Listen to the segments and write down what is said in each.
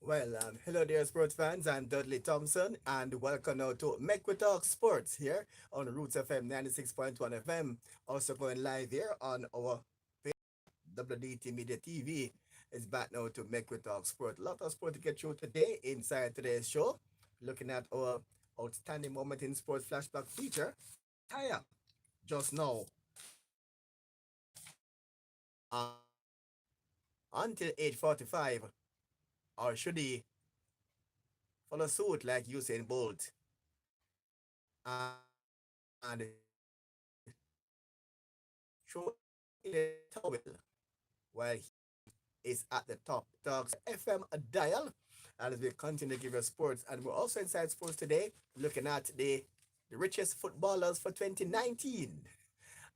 Hello there, sports fans. I'm Dudley Thompson, and welcome now to Make We Talk Sports here on Roots FM 96.1 FM. Also going live here on our WDT Media TV. It's back now to Make We Talk Sport. A lot of sport to get through today inside today's show. Looking at our outstanding moment in sports flashback feature. Tire just now until 8:45, or should he follow suit like Usain Bolt and throw in a towel while he is at the top? Talks FM dial as we continue to give you sports. And we're also inside sports today looking at the richest footballers for 2019.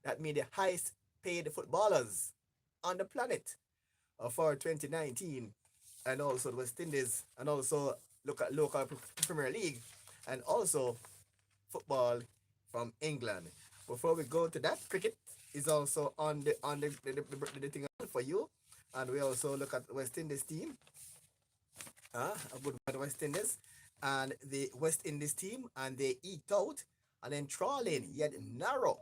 That means the highest paid footballers on the planet for 2019. And also the West Indies, and also look at local Premier League, and also football from England. Before we go to that, cricket is also on the thing for you, and we also look at the West Indies team. A good West Indies, and the West Indies team, and they eked out and then trawling yet narrow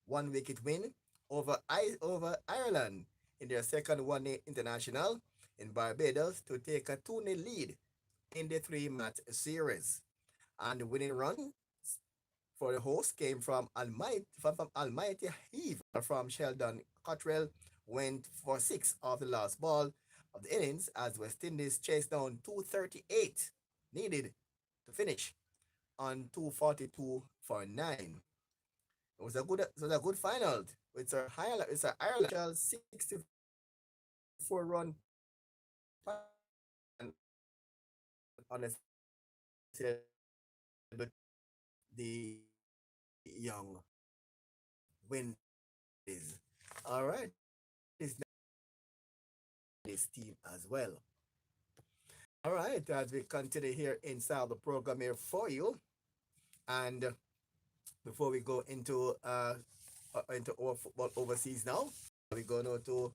one wicket win over Ireland in their second one-day international in Barbados to take a 2-0 lead in the three-match series. And the winning run for the host came from Almighty Heave from Sheldon Cottrell, went for six of the last ball of the innings as West Indies chased down 238 needed to finish on 242 for nine. It was a good final. It's a Ireland 64 run and honestly the young Windies. All right, is this team as well. All right, as we continue here inside the program here for you, and before we go into our football overseas now, we go now to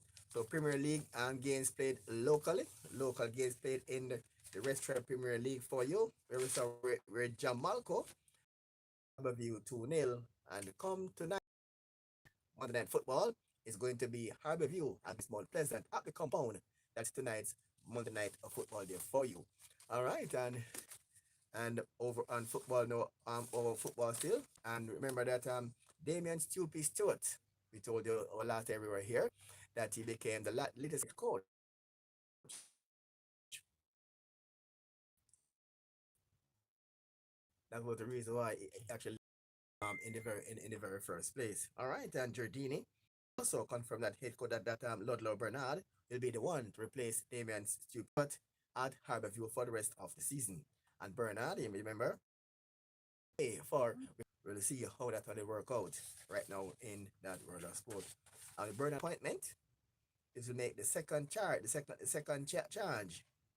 Premier League and games played locally. Local games played in the Restaurant Premier League for you. Where we saw where Jamalco Harborview 2-0, and come tonight Monday Night Football is going to be Harborview against Mount Pleasant at the compound. That's tonight's Monday Night Football there for you. All right, and over on football now, over football still. And remember that Damian Stewart, we told you our last time we were here, that he became the latest coach. That was the reason why he actually in the very first place. All right, and Giardini also confirmed that head coach that Ludlow Bernard will be the one to replace Damian Stewart at Harborview for the rest of the season. And Bernard, you remember, for we'll see how that will work out right now in that world of sport. And the Bernard appointment is to make the second charge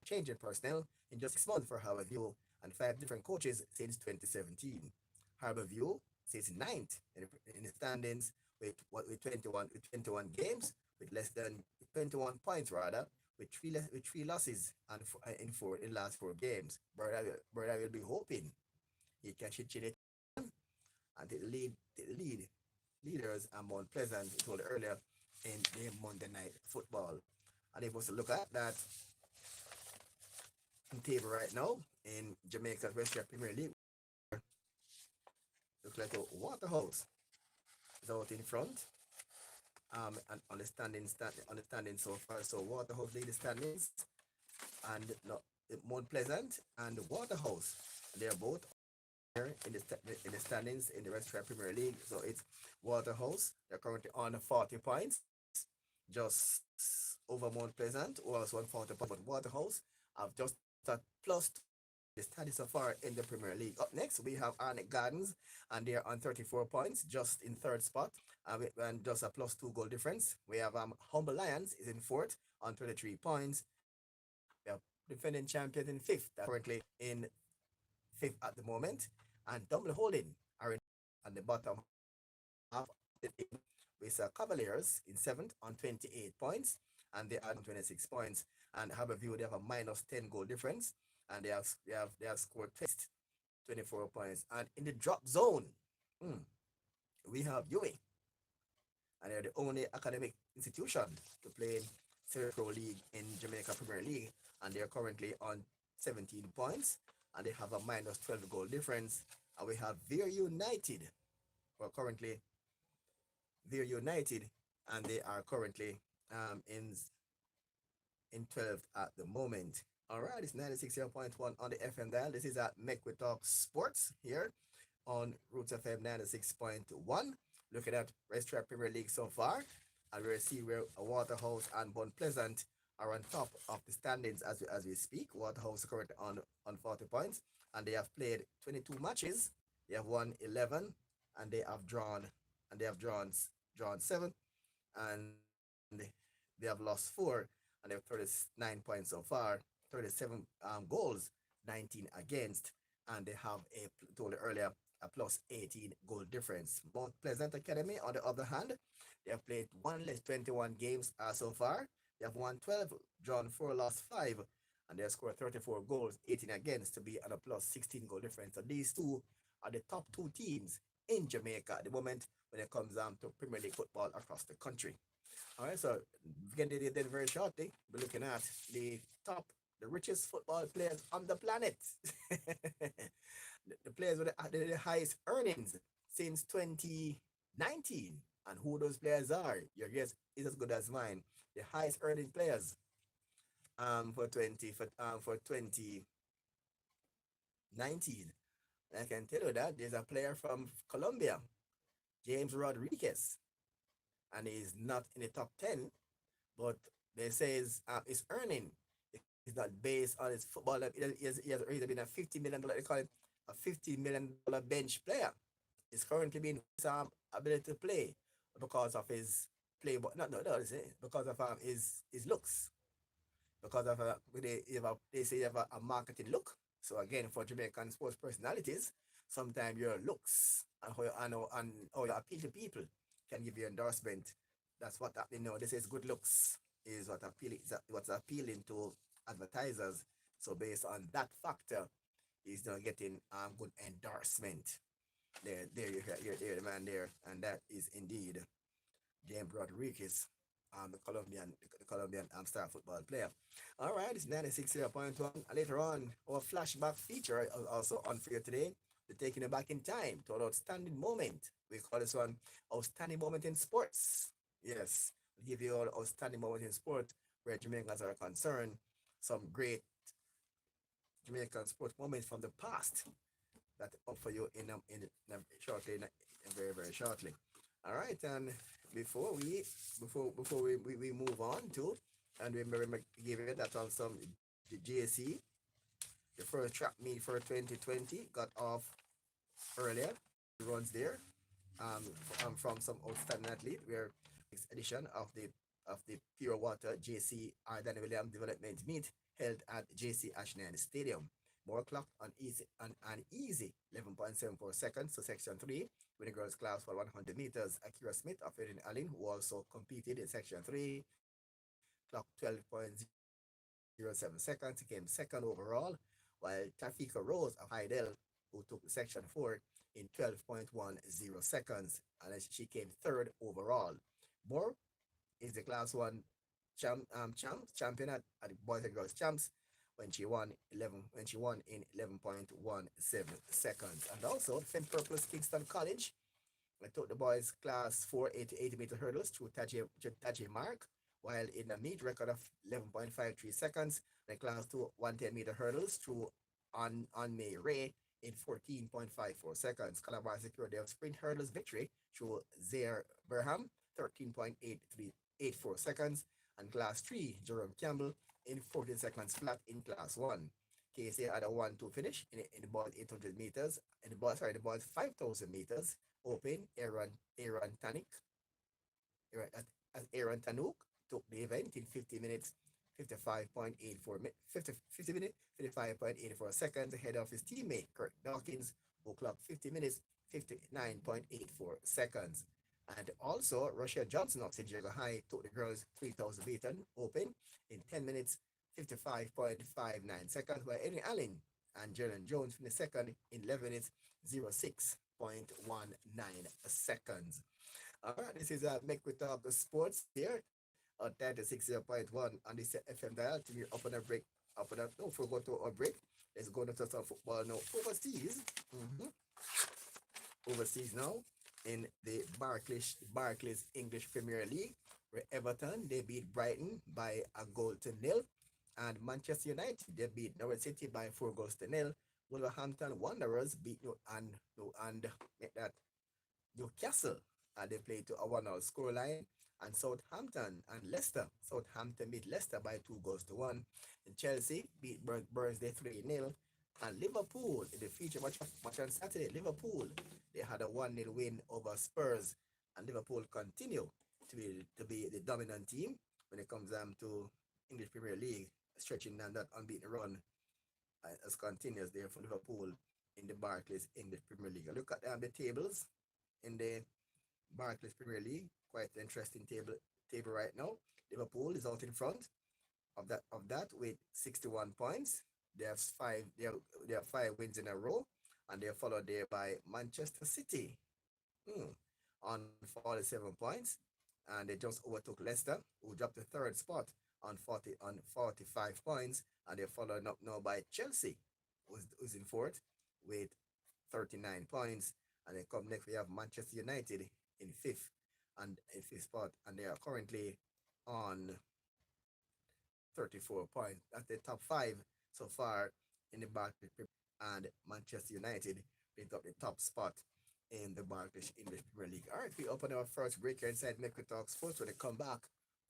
change in personnel in just 6 months for Harborview, and five different coaches since 2017. Harborview sits ninth in the standings with 21 games, with less than 21 points rather, with three losses and in the last four games. Brother will be hoping he can shit it and the leaders are Mount Pleasant, we told earlier, in the Monday Night Football. And if we was to look at that table right now in Jamaica's Western Premier League, looks like a Waterhouse is out in front. And understanding so far. So Waterhouse lead the standings, and no, Mount Pleasant and Waterhouse, they're both in the standings in the Western Premier League. So it's Waterhouse. They're currently on 40 points, just over Mount Pleasant, who also on 40 points. But Waterhouse have just at plus the study so far in the Premier League. Up next, we have Arnett Gardens, and they're on 34 points, just in third spot, and just a plus two goal difference. We have Humble Lions is in fourth on 23 points. We have defending champions in fifth, currently in fifth at the moment, and Double Holding are in at the bottom half. With Cavaliers in seventh on 28 points, and they are on 26 points. And have a view, they have a minus 10 goal difference, and they have scored 24 points. And in the drop zone, mm, we have UA, and they're the only academic institution to play in Sierra Pro League in Jamaica Premier League, and they're currently on 17 points, and they have a minus 12 goal difference. And we have Veer United, who are currently Veer United, and they are currently in 12th at the moment. All right, it's 96.1 on the FM dial. This is at Make We Talk Sports here on Roots FM 96.1. Looking at Restaurant Premier League so far, and we'll see where Waterhouse and Bon Pleasant are on top of the standings as we speak. Waterhouse is currently on 40 points, and they have played 22 matches. They have won 11, and they have drawn 7, and they have lost 4, and they have 39 points so far, 37 goals, 19 against, and they have told you earlier, a plus 18 goal difference. Mount Pleasant Academy, on the other hand, they have played one less 21 games so far. They have won 12, drawn 4, lost 5, and they have scored 34 goals, 18 against, to be at a plus 16 goal difference. So these two are the top two teams in Jamaica at the moment when it comes to Premier League football across the country. All right, so again, then very shortly, we're looking at the richest football players on the planet. The players with the highest earnings since 2019. And who those players are, your guess is as good as mine. The highest earning players for 2019. I can tell you that there's a player from Colombia, James Rodriguez, and he's not in the top 10, but they say his earning is not based on his football. He's been a $50 million, they call it a $50 million bench player. He's currently being ability to play because of his play, but not no, no, because of his looks, because of they say you have a marketing look. So again, for Jamaican sports personalities, sometimes your looks and how you appeal to people can give you endorsement. That's what they know. This is good looks is what's appealing to advertisers. So based on that factor, he's not getting good endorsement. There you're the man there, and that is indeed James Rodriguez, the Colombian star football player. All right, it's 96.1. Later on, our flashback feature is also on for you today. We're taking it back in time to an outstanding moment. We call this one Outstanding Moment in Sports. Yes, we'll give you all outstanding moment in sport where Jamaicans are concerned. Some great Jamaican sports moments from the past that up for you in very very shortly. All right, and before we move on to, and we give you that on some JC, the first track meet for 2020 got off earlier. Runs there, from some outstanding athlete. We're next edition of the Pure Water JC R. Danny William Development Meet held at JC Ashland Stadium. More clocked on easy 11.74 seconds to section 3 with the girls class for 100 meters. Akira Smith of Erin Allen, who also competed in section 3, clocked 12.07 seconds, came second overall, while Tafika Rose of Hydel, who took section 4 in 12.10 seconds, and she came third overall. Moore is the class 1 champion at the boys and girls champs when she won in 11.17 seconds. And also Finn Purpose Kingston College, I took the boys class 4 80 meter hurdles through Taji Mark, while in a meet record of 11.53 seconds, the class 2 110-meter hurdles through on May Ray in 14.54 seconds. Calabar secured their sprint hurdles victory through Zaire Berham, 13.8384 seconds, and class 3 Jerome Campbell in 14 seconds flat in class 1. KC had a 1-2 finish in the boys 800 meters, in the boys 5,000 meters open. Aaron Tanuk took the event in 50 minutes 55.84 seconds ahead of his teammate Kurt Dawkins, who clocked 50 minutes 59.84 seconds. And also Russia Johnson of San Diego High took the girls 3,000 meter open in 10 minutes 55.59 seconds, while Eddie Allen and Jalen Jones finished second in 11 minutes 06.19 seconds. All right, this is Make We Talk the Sports here on 36.1 on this FM dial. To be up on a break, up on a, no, before we go to a break, let's go to some football now. Overseas, overseas now in the Barclays English Premier League, where Everton they beat Brighton by a goal to nil, and Manchester United they beat Norwich City by 4 goals to nil. Wolverhampton Wanderers beat and make that Newcastle they played to a 1-0 scoreline, and Southampton and Leicester. Southampton beat Leicester by 2 goals to one. And Chelsea beat Burnley 3-0. And Liverpool in the feature match on Saturday, Liverpool they had a 1-0 win over Spurs, and Liverpool continue to be the dominant team when it comes to English Premier League, stretching down that unbeaten run as continues there for Liverpool in the Barclays English Premier League. Look at the tables in the Barclays Premier League. Quite an interesting table right now. Liverpool is out in front of that with 61 points. They have 5 wins in a row, and they're followed there by Manchester City on 47 points, and they just overtook Leicester, who dropped the third spot on 45 points, and they're followed up now by Chelsea, who's in fourth with 39 points, and then come next we have Manchester United in fifth spot, and they are currently on 34 points. That's the top five so far in the Barclays, and Manchester United picked up the top spot in the Barclays English Premier League. All right, we open our first break here inside Make We Talk Sports. When they come back,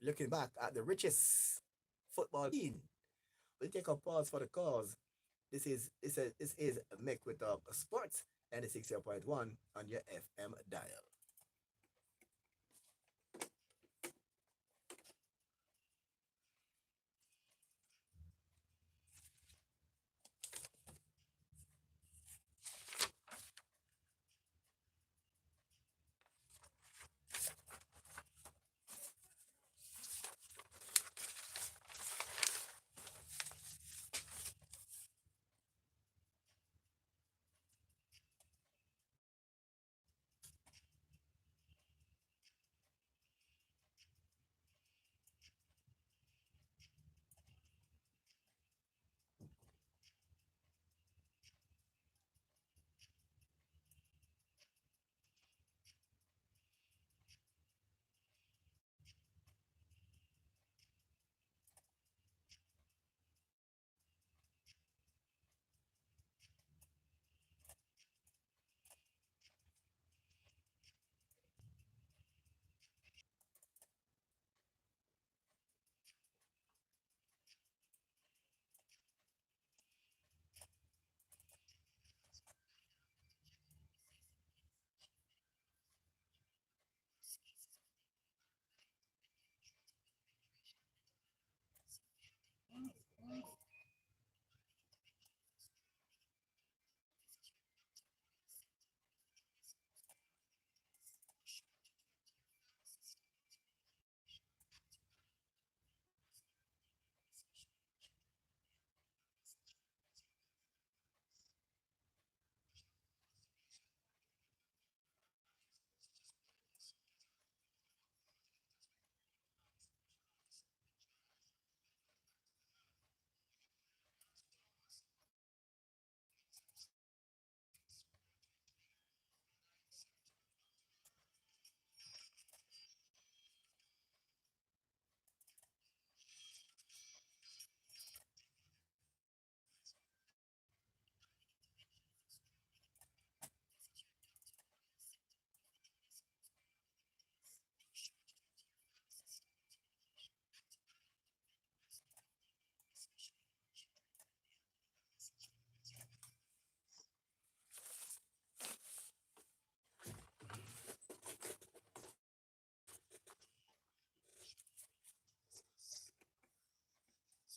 looking back at the richest football scene, we'll take a pause for the cause. This is Make We Talk Sports and the 60.1 on your FM dial.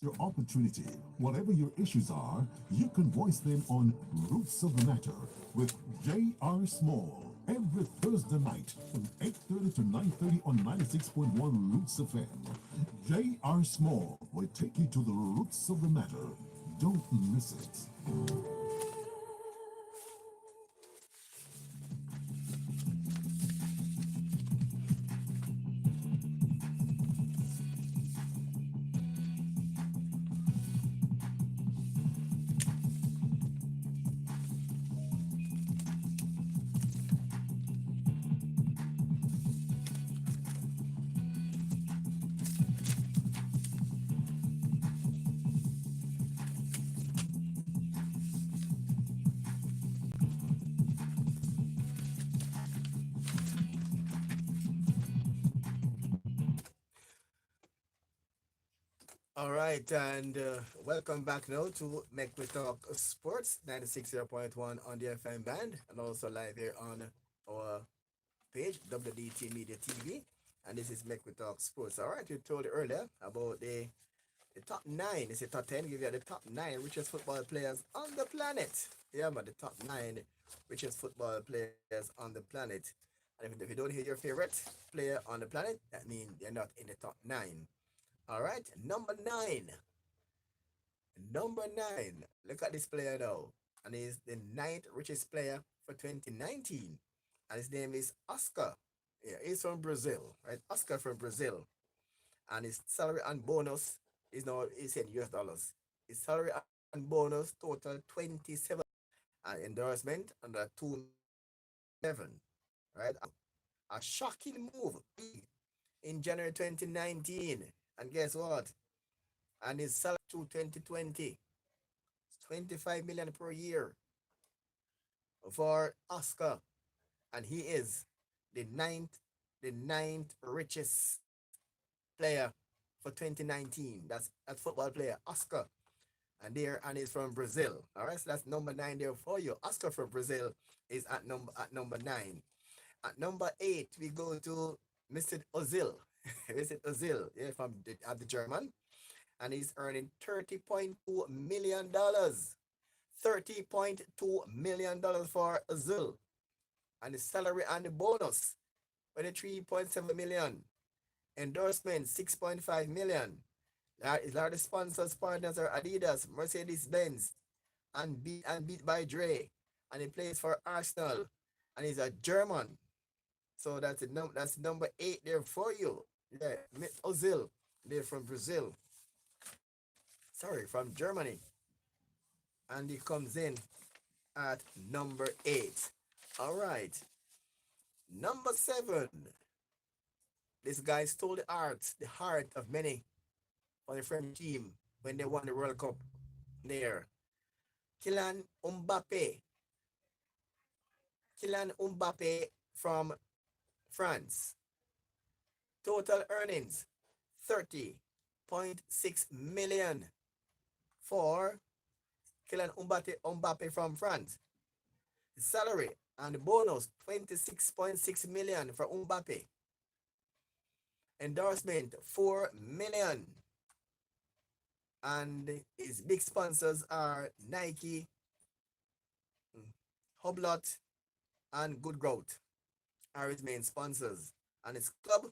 Your opportunity. Whatever your issues are, you can voice them on Roots of the Matter with J.R. Small every Thursday night from 8:30 to 9:30 on 96.1 Roots FM. J.R. Small will take you to the roots of the matter. Don't miss it. All right, and welcome back now to Make We Talk Sports 96.1 on the FM band and also live here on our page, WDT Media TV. And this is Make We Talk Sports. All right, you told earlier about the top nine. It's a top 10, give you the top nine richest football players on the planet. Yeah, but the top nine richest football players on the planet. And if you don't hear your favorite player on the planet, that means they're not in the top nine. All right, number nine. Number nine. Look at this player now. And he's the ninth richest player for 2019. And his name is Oscar. Yeah, he's from Brazil, right? Oscar from Brazil. And his salary and bonus is now is in US dollars. His salary and bonus total 27 and endorsement under 2 million, right? A shocking move in January 2019. And guess what? And his salary to 2020 is 25 million per year for Oscar. And he is the ninth richest player for 2019. That's football player Oscar. And he's from Brazil. All right, so that's number nine there for you. Oscar from Brazil is at number nine. At number eight, we go to Mr. Ozil. Mr. Ozil, yeah, from the German, and he's earning $30.2 million. $30.2 million for Ozil, and the salary and the bonus 23.7 million. Endorsement 6.5 million. Largest sponsors partners are Adidas, Mercedes Benz, and Beat by Dre. And he plays for Arsenal. And he's a German. So that's number eight there for you. Yeah, Ozil. They're from Brazil. Sorry, from Germany. And he comes in at number eight. All right. Number seven. This guy stole the heart of many for the French team when they won the World Cup there. Kylian Mbappe. Kylian Mbappe from France. Total earnings 30.6 million for Kylian Mbappe from France. Salary and bonus 26.6 million for Mbappe. Endorsement 4 million. And his big sponsors are Nike, Hublot, and Good Growth are his main sponsors. And his club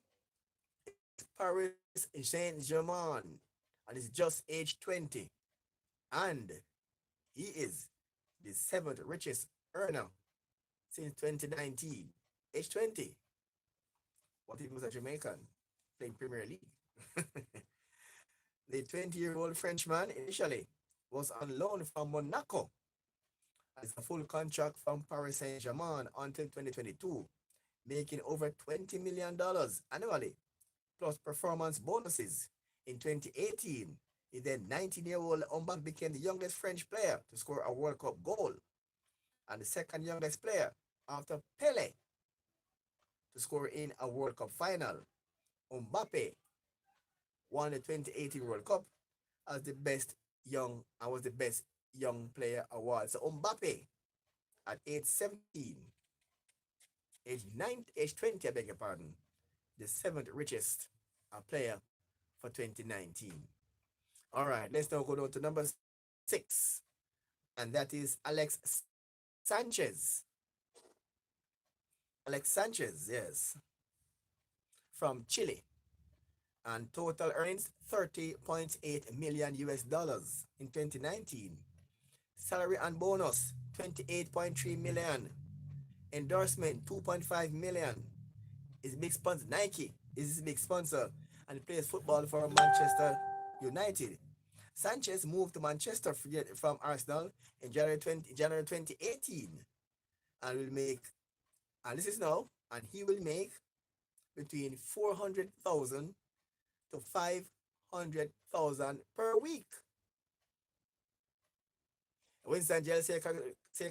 is Paris Saint-Germain. And he's just age 20. And he is the seventh richest earner since 2019. Age 20. What if he was a Jamaican playing Premier League? The 20-year-old Frenchman initially was on loan from Monaco as a full contract from Paris Saint-Germain until 2022, making over $20 million annually, plus performance bonuses. In 2018, the then 19-year-old Mbappe became the youngest French player to score a World Cup goal and the second youngest player after Pele to score in a World Cup final. Mbappe won the 2018 World Cup as the best young and was the best young player award. So Mbappe at age 17, age 20, I beg your pardon, the seventh richest player for 2019. All right, let's now go down to number 6, and that is Alex Sanchez. Alex Sanchez, yes, from Chile. and total earnings 30.8 million US dollars in 2019. Salary and bonus 28.3 million. Endorsement 2.5 million. His big sponsor Nike is his big sponsor, and he plays football for Manchester United. Sanchez moved to Manchester from Arsenal in January 2018 and will make, and this is now, and he will make between 400,000 to 500,000 per week. Winston Jell say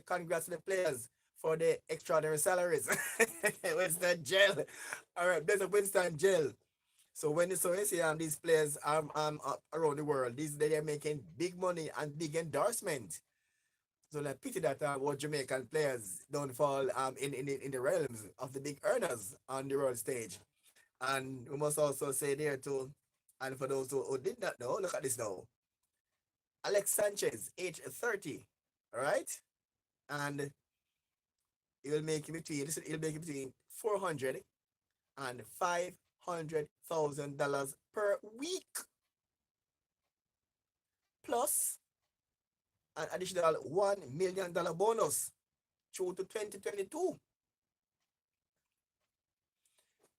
congrats to the players for the extraordinary salaries. Winston Jell. All right, there's a Winston Jell. So when you see these players around the world, they are making big money and big endorsement. So I pity that what Jamaican players don't fall in the realms of the big earners on the world stage. And we must also say there too, and for those who did not know, look at this now. Alex Sanchez, age 30, all right? And he'll make between 400 and $500,000 per week, plus an additional $1 million bonus through to 2022.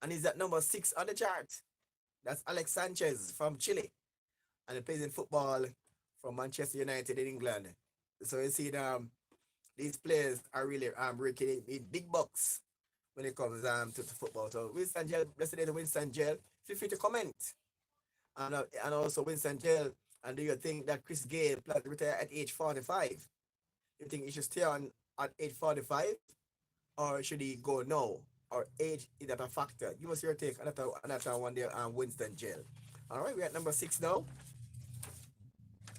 And he's at number 6 on the chart. That's Alex Sanchez from Chile. And he plays in football from Manchester United in England. So you see these players are really raking in big bucks when it comes to football. So Winston Gel, yesterday to Winston Gel, feel free to comment. And also Winston Gel, and do you think that Chris Gayle plans to retire at age 45? You think he should stay on at age 45? Or should he go now? Or age is that a factor? Give us your take on that one there, Winston Gel. All right, we're at number 6 now.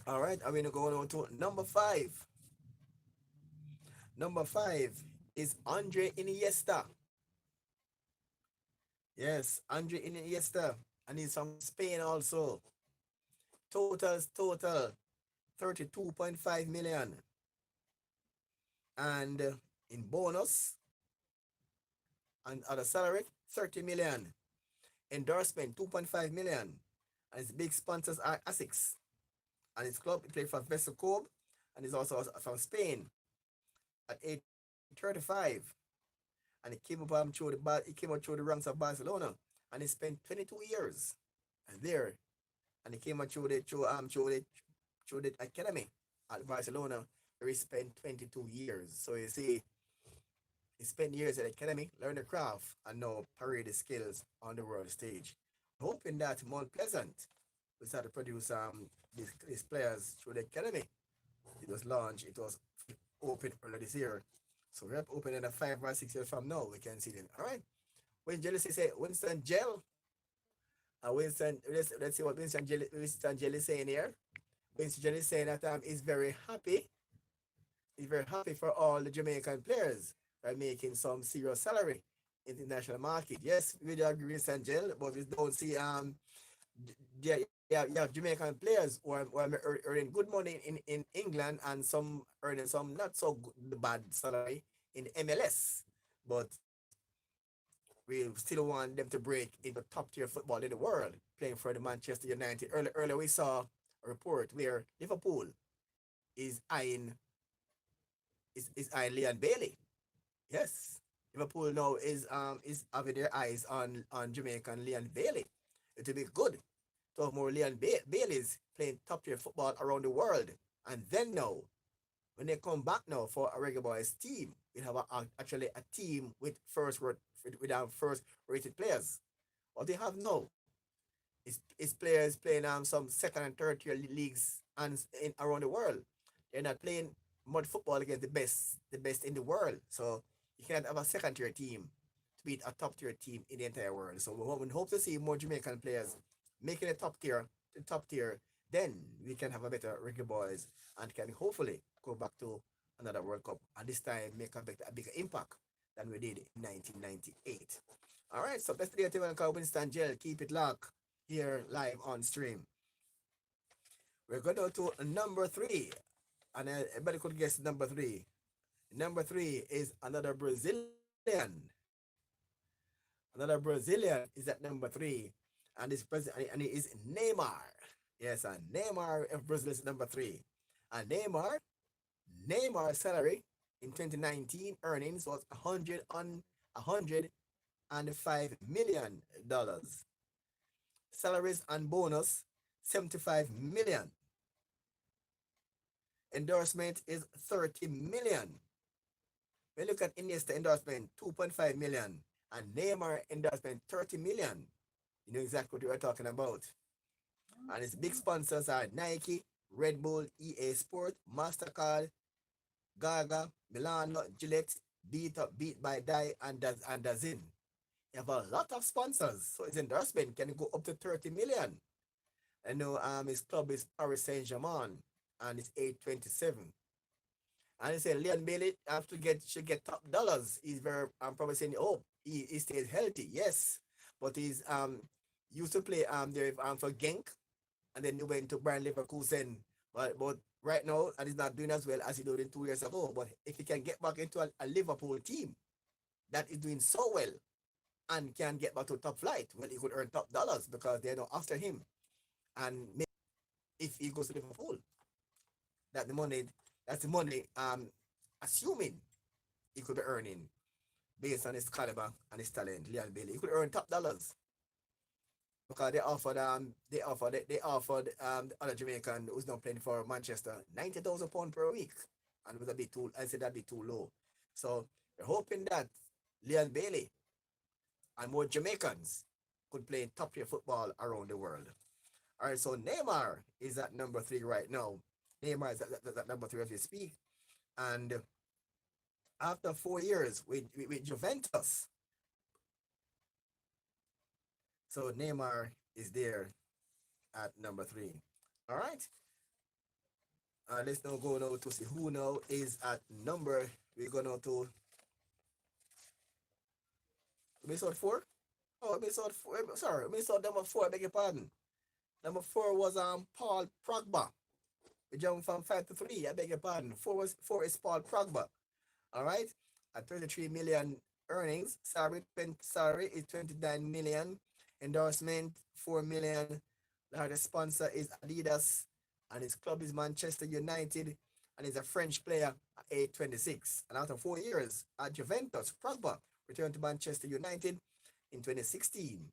All right, I'm going to go on to number 5. Number 5 is Andre Iniesta. Yes, Andre Iniesta. And he's from Spain also. Total 32.5 million. And in bonus and other salary, 30 million. Endorsement, 2.5 million. And his big sponsors are ASICS. And his club, he played for Vessel Kobe, and he's also from Spain at age 35. And he came up through the ranks of Barcelona, and he spent 22 years there. And he came up through the academy at Barcelona, where he spent 22 years. So you see, he spent years at the academy, learned the craft, and now parade his skills on the world stage. Hoping that Mount Pleasant will start to produce these players through the academy. It was launched, it was open earlier this year. So we're open in 5 or 6 years from now, we can see them. All right. When Jealousy say Winston Gel, let's see what Winston Gel is saying here. Winston Gel is saying that he's very happy. He's very happy for all the Jamaican players that are making some serious salary in the national market. Yes, we do agree with Winston Gel, but we don't see you have Jamaican players who are earning good money in England, and some earning some not so good, bad salary in MLS. But we still want them to break into top tier football in the world, playing for the Manchester United. Earlier we saw a report where Liverpool is eyeing Leon Bailey. Yes, Liverpool now is having their eyes on Jamaican Leon Bailey. It will be good to have more Leon Baileys playing top tier football around the world. And then now, when they come back now for a Reggae Boys team, we have actually a team with first rated players. What they have now is players playing some second and third tier leagues and around the world. They're not playing mud football against the best in the world. So you can't have a second tier team to beat a top tier team in the entire world. So we hope to see more Jamaican players making a top tier, then we can have a better Reggae Boys and can hopefully go back to another World Cup, and this time make a bigger impact than we did in 1998. All right, so let's get to Winston Gel. Keep it locked here live on stream. We're going to number 3, and everybody could guess number 3. Number 3 is another Brazilian. Another Brazilian is at number 3. And this president, and it is Neymar. Yes, and Neymar of Brazil is number three. And Neymar's salary in 2019 earnings was 105 million dollars. Salaries and bonus 75 million. Endorsement is 30 million. When you look at Iniesta endorsement 2.5 million and Neymar endorsement 30 million, you know exactly what we are talking about. And its big sponsors are Nike, Red Bull, EA Sport, MasterCard, Gaga, Milano, Gillette, Beat by Dye, and Dazin. You have a lot of sponsors, so his endorsement can go up to 30 million. I know his club is Paris Saint-Germain and it's 827. And he said Leon Bailey have to get should get top dollars. He's very probably saying, oh, he stays healthy, yes. But he's used to play there for Genk and then he went to Bayern Leverkusen. But right now, and he's not doing as well as he did 2 years ago. But if he can get back into a Liverpool team that is doing so well and can get back to top flight, well, he could earn top dollars because they're not after him. And maybe if he goes to Liverpool, that the money that's the money assuming he could be earning based on his caliber and his talent, Leon Bailey. He could earn top dollars because they offered the other Jamaican who's now playing for Manchester £90,000 per week, and it was a bit too. I said that'd be too low. So we're hoping that Leon Bailey and more Jamaicans could play top tier football around the world. All right, so Neymar is at number three right now. Neymar is at number three as we speak, and after 4 years with Juventus, so Neymar is there at number three. All right. Let's now go now to see who now is at number. We're going to episode four. Oh, episode four. Sorry, episode number four. I beg your pardon. Number four was Paul Pogba. We jumped from five to three. I beg your pardon. Four is Paul Pogba. All right. At 33 million earnings, salary is 29 million. Endorsement 4 million. The largest sponsor is Adidas, and his club is Manchester United, and he's a French player at age 26. And after 4 years at Juventus, Pogba returned to Manchester United in 2016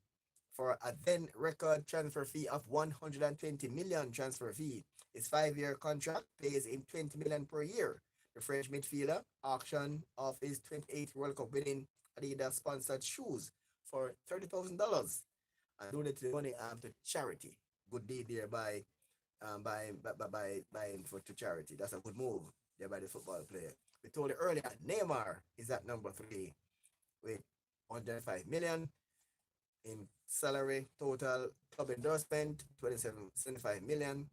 for a then record transfer fee of 120 million transfer fee. His 5-year contract pays him 20 million per year. The French midfielder auctioned off his 28th World Cup winning Adidas sponsored shoes for $30,000 and donated the money to charity. Good deed there by for to charity. That's a good move there by the football player. We told you earlier, Neymar is at number three with 105 million in salary, total club endorsement 75 million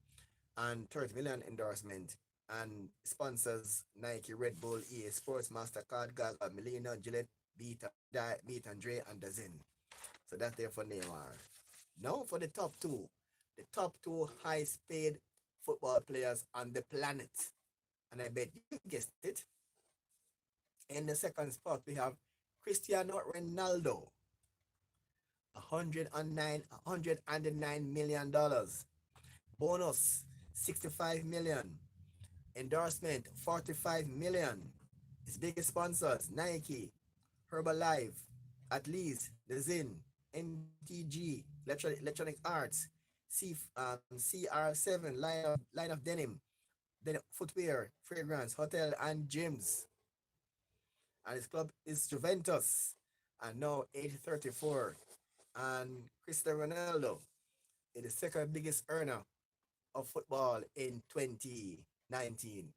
and 30 million endorsement, and sponsors Nike, Red Bull, EA Sports, MasterCard, Gaga, Milena, Gillette, Beat and Dre, and Dazin. So that's there for Neymar. Now for the top two highest paid football players on the planet. And I bet you guessed it. In the second spot, we have Cristiano Ronaldo, $109 million. Bonus, 65 million. Endorsement, 45 million. His biggest sponsors, Nike, Herbalife, At Least, The Zin, MTG, Electronic Arts, CR7, line of denim, then footwear, fragrance, hotel, and gyms. And his club is Juventus, and now 834. And Cristiano Ronaldo is the second biggest earner of football in 2019.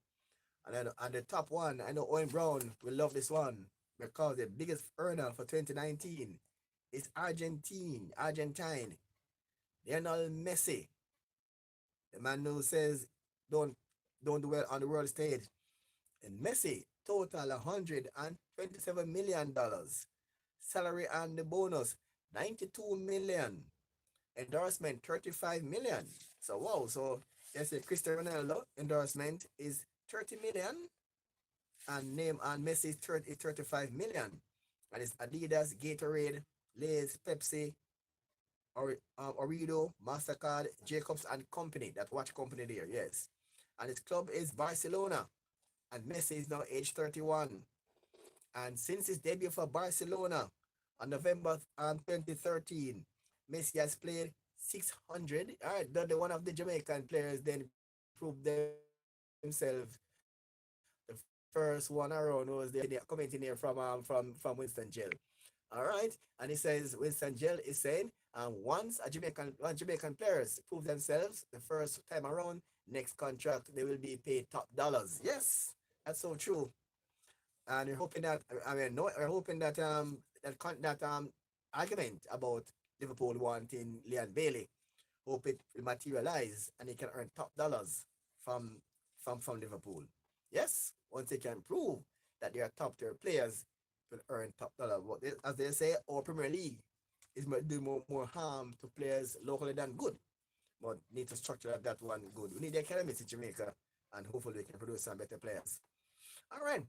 And then on the top one, I know Owen Brown will love this one because the biggest earner for 2019 is Argentine Lionel Messi. The man who says don't do well on the world stage. And Messi total $127 million. Salary and the bonus 92 million. Endorsement 35 million. So wow, so yes, Cristiano Ronaldo endorsement is 30 million and name and Messi is 35 million. And it's Adidas, Gatorade, Lay's, Pepsi, Orido, MasterCard, Jacobs and Company, that watch company there, yes. And his club is Barcelona. And Messi is now age 31. And since his debut for Barcelona on November 2013, Messi has played 600. All right, the one of the Jamaican players then proved themselves the first one around who was there commenting here from Winston Gel. All right, and he says Winston Gel is saying once Jamaican players prove themselves the first time around, next contract they will be paid top dollars. Yes, that's so true. And we're hoping that no, we're hoping that argument about Liverpool wanting Leon Bailey, hope it will materialize and he can earn top dollars from from Liverpool. Yes, once they can prove that they are top tier players, will earn top dollar. As they say, our Premier League is do more harm to players locally than good. But need to structure that one good. We need the academies in Jamaica, and hopefully we can produce some better players. All right,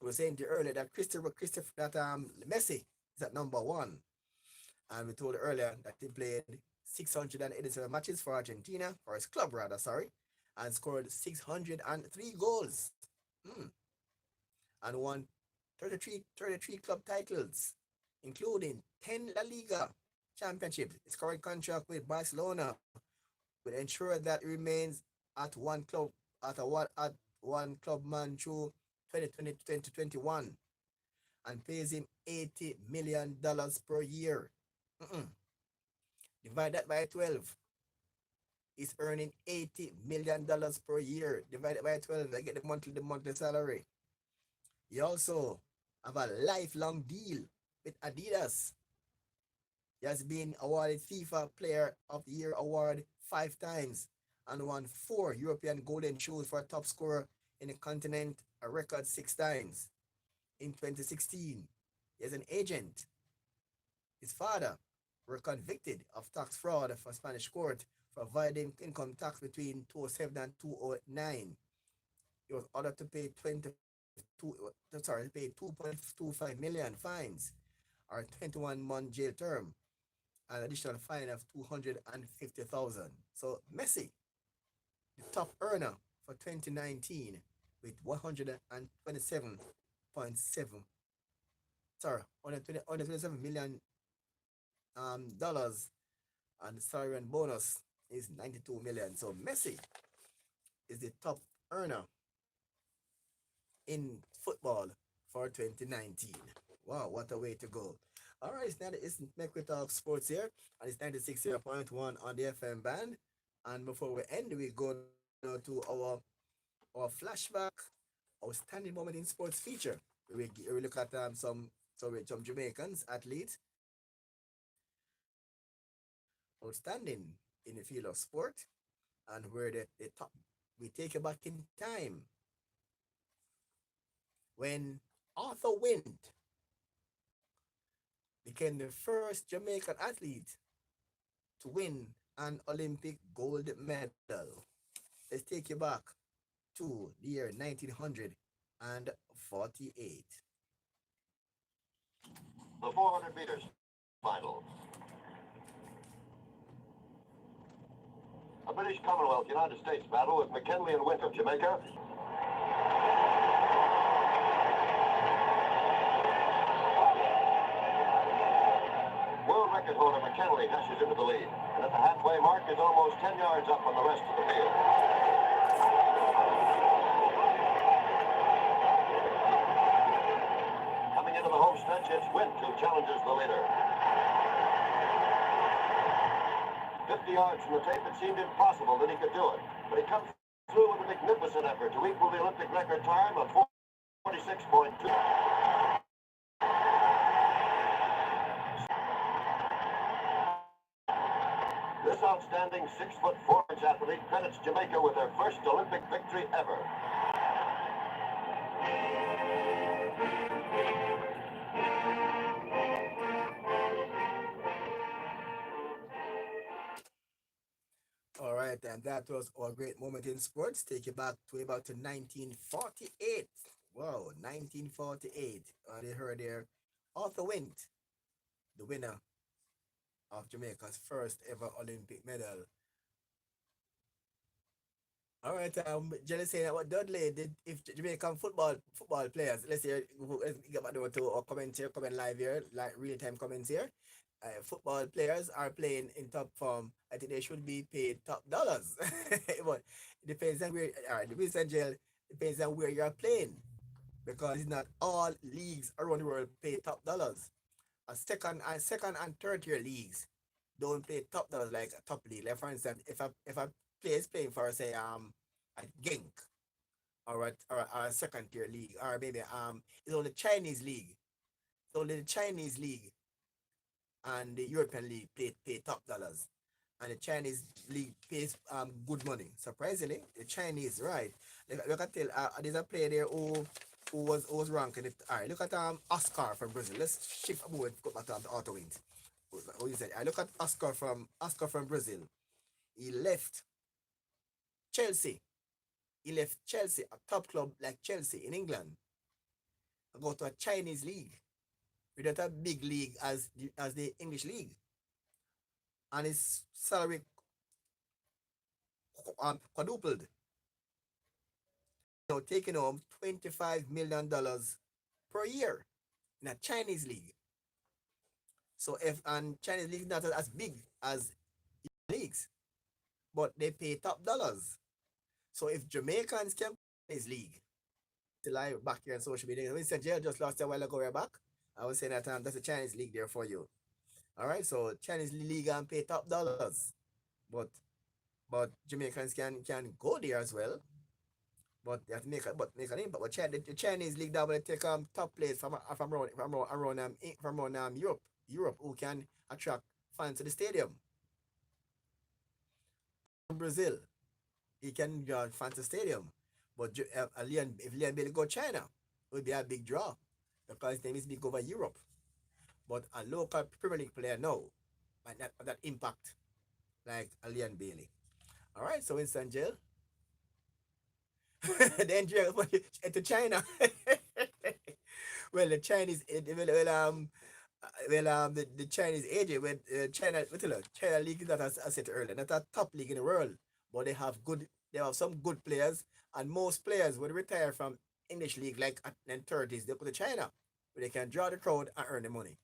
we were saying earlier that Messi is at number one, and we told earlier that he played 687 matches for Argentina, for his club rather, sorry, and scored 603 goals. Hmm. And won 33 club titles, including 10 La Liga championships. His current contract with Barcelona will ensure that he remains at one club at one club man through 2020 2021 and pays him $80 million per year. Mm-mm. Divide that by 12. He's earning $80 million per year. Divided by 12, I get the monthly salary. He also have a lifelong deal with Adidas. He has been awarded FIFA Player of the Year award 5 times and won 4 European Golden Shoes for a top scorer in the continent, a record 6 times. In 2016, he has an agent. His father were convicted of tax fraud for Spanish court for avoiding income tax between 2007 and 2009. He was ordered to pay 2.25 million fines or 21-month jail term, an additional fine of 250,000. So Messi, the top earner for 2019 with 127.7, sorry, 127 million dollars, and salary and bonus is 92 million. So Messi is the top earner in football for 2019. Wow, what a way to go. All right, it's Make We Talk Sports here, and it's 96.1 on the FM band. And before we end, we go now to our flashback, outstanding moment in sports feature. We look at some Jamaicans athletes outstanding in the field of sport, and where they top. We take you back in time when Authur Wint became the first Jamaican athlete to win an Olympic gold medal. Let's take you back to the year 1948. The 400 meters final. A British Commonwealth United States battle with McKinley and Wint of Jamaica. World record holder McKinley dashes into the lead, and at the halfway mark is almost 10 yards up on the rest of the field. Coming into the home stretch, it's Wint who challenges the leader. 50 yards from the tape, it seemed impossible that he could do it, but he comes through with a magnificent effort to equal the Olympic record time of 46.2. This outstanding 6'4" athlete credits Jamaica with their first Olympic victory ever. All right, and that was our great moment in sports. Take you back to about to 1948. Wow, 1948. They heard there, Authur Wint, the winner of Jamaica's first ever Olympic medal. All right, Jelly saying what Dudley did if Jamaican football players, let's say let's get back over to our comment here, comment live here, like real time comments here. Football players are playing in top form. I think they should be paid top dollars. But it depends on where. All right, the Vincent Jail depends on where you are playing because it's not all leagues around the world pay top dollars. A second and third tier leagues don't pay top dollars like a top league. Like for instance, if a player is playing for say a Genk or a second tier league or maybe it's only Chinese league. It's only the Chinese league and the European league pay top dollars. And the Chinese league pays good money. Surprisingly, the Chinese, right? Look at tell there's a player there who was ranking it. All right, look at Oscar from Brazil. Let's shift forward, go back to Authur Wint. What you said? I look at Oscar from Brazil. He left Chelsea. He left Chelsea, a top club like Chelsea in England, and go to a Chinese league without a big league as the English league, and his salary quadrupled. Now taking home $25 million per year in a Chinese league. So if and Chinese league not as big as leagues, but they pay top dollars. So if Jamaicans can play this league, live back here on social media. Winston Jail just lost a while ago. We're back. I was saying that that's a Chinese league there for you. All right, so Chinese league and pay top dollars, but Jamaicans can go there as well. But they have to make an impact. But the Chinese league that will take top players from around Europe who can attract fans to the stadium. From Brazil, he can draw fans to the stadium. But if Leon Bailey go China, it would be a big draw because his name is big over Europe. But a local Premier League player, no, might not have that impact like a Leon Bailey. All right, so Winston Jail. Then Jail went to China. Well, the Chinese, the Chinese agent with China league is not as I said earlier, not a top league in the world, but they have some good players, and most players would retire from English league like at the 30s, they go to China, where they can draw the crowd and earn the money.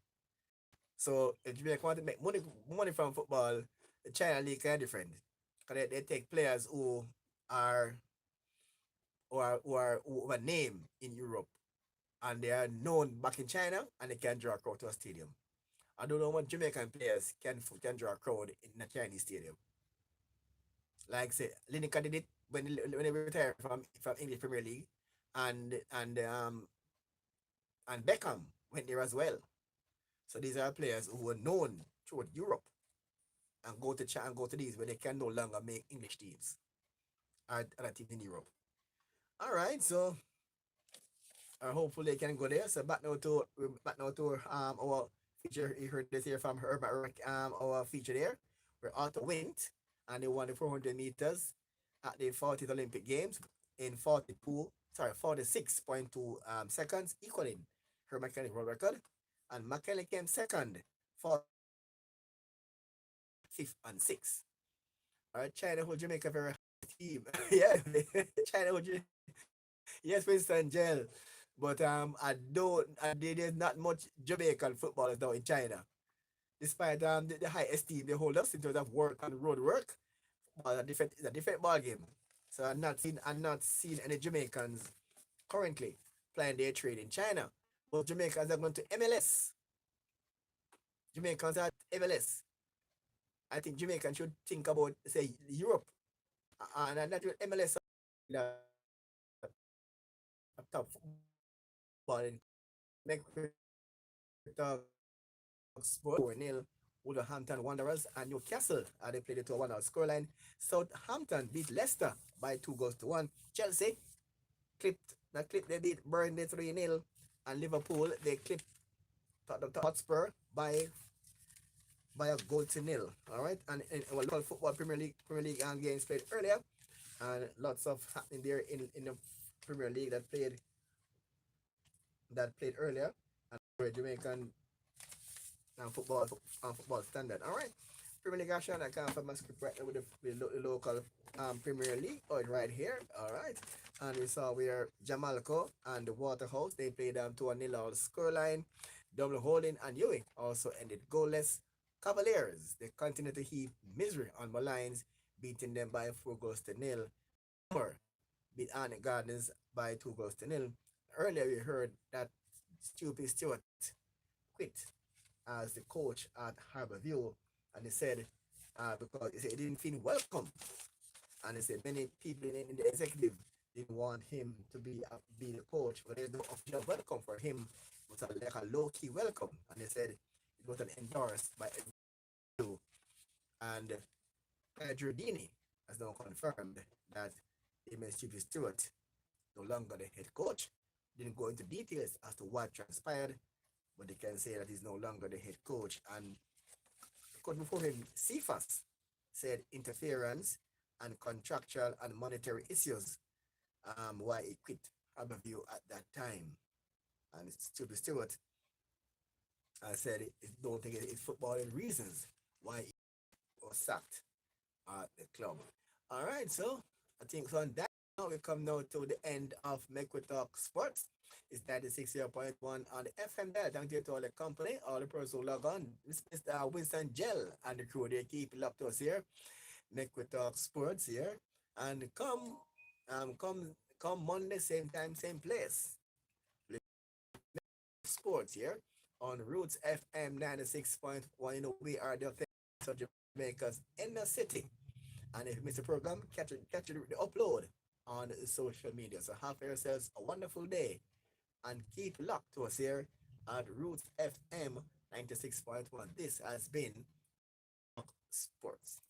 So if you want to make money from football, the China league kind of different, because they take players are who are named in Europe and they are known back in China and they can draw a crowd to a stadium. I don't know what Jamaican players can draw a crowd in a Chinese stadium. Like say Lineker did it when they retired from English Premier League, and and um and Beckham went there as well. So these are players who were known throughout Europe and go to these where they can no longer make English teams or other teams in Europe. All right, so hopefully they can go there. So back now to our feature. You heard this here from our feature there. We're Authur Wint, and they won the 400 meters at the 40th Olympic Games in 46.2 seconds, equaling her mechanic world record. And McKelly came second, fourth, fifth, and sixth. All right, China hold Jamaica very high team. Yeah, China hold yes, Winston Jail. But there's not much Jamaican footballers now in China. Despite the high esteem they hold us in terms of work and road work, but it's a different ball game. So I'm not seeing any Jamaicans currently playing their trade in China. But Jamaicans are going to MLS. Jamaicans are MLS. I think Jamaicans should think about say Europe and not with MLS a top football in make sport 4-0 Wolverhampton Wanderers and Newcastle. They played it to a 1-0 scoreline. Southampton beat Leicester by 2-1. Chelsea clip they beat Burnley 3-0. And Liverpool they clipped Tottenham Hotspur by a goal to nil. All right, and in our local football Premier League games played earlier, and lots of happening there in the Premier League that played earlier, and where Jamaican football standard. All right. Premier League action. I can't find my script right now with the local Premier League. Oh, it's right here. All right. And we saw where Jamalco and the Waterhouse they played 2-0 all scoreline. Double holding and Ewing also ended goalless. Cavaliers they continue to heap misery on Malines, beating them by 4 goals to nil. Moore beat Arnett Gardens by 2 goals to nil. Earlier we heard that Stupid Stewart quit as the coach at Harborview, and he said because he said he didn't feel welcome, and he said many people in the executive didn't want him to be the coach, but there's no official welcome for him. It was like a low key welcome, and he said it wasn't endorsed by everyone. And Pedro Dini has now confirmed that he made Stevie Stewart no longer the head coach. Didn't go into details as to what transpired, but they can say that he's no longer the head coach. And coach before him, CFAS, said interference and contractual and monetary issues why he quit Harborview at that time. And Stupid Stewart said it don't think it's footballing reasons why he was sacked at the club. All right, so I think so on that now we come now to the end of Make We Talk Sports. It's 96.1 on the FM dial. Thank you to all the company, all the persons who log on. This is Mr. Winston Gel and the crew. They keep it up to us here. Make We Talk Sports here. And come Monday, same time, same place. Sports here on Roots FM 96.1. You know, we are the of Jamaica's inner city. And if you miss the program, catch the upload on social media. So have yourselves a wonderful day and keep locked to us here at Roots FM 96.1. This has been Sports.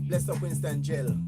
Bless up Winston Gel.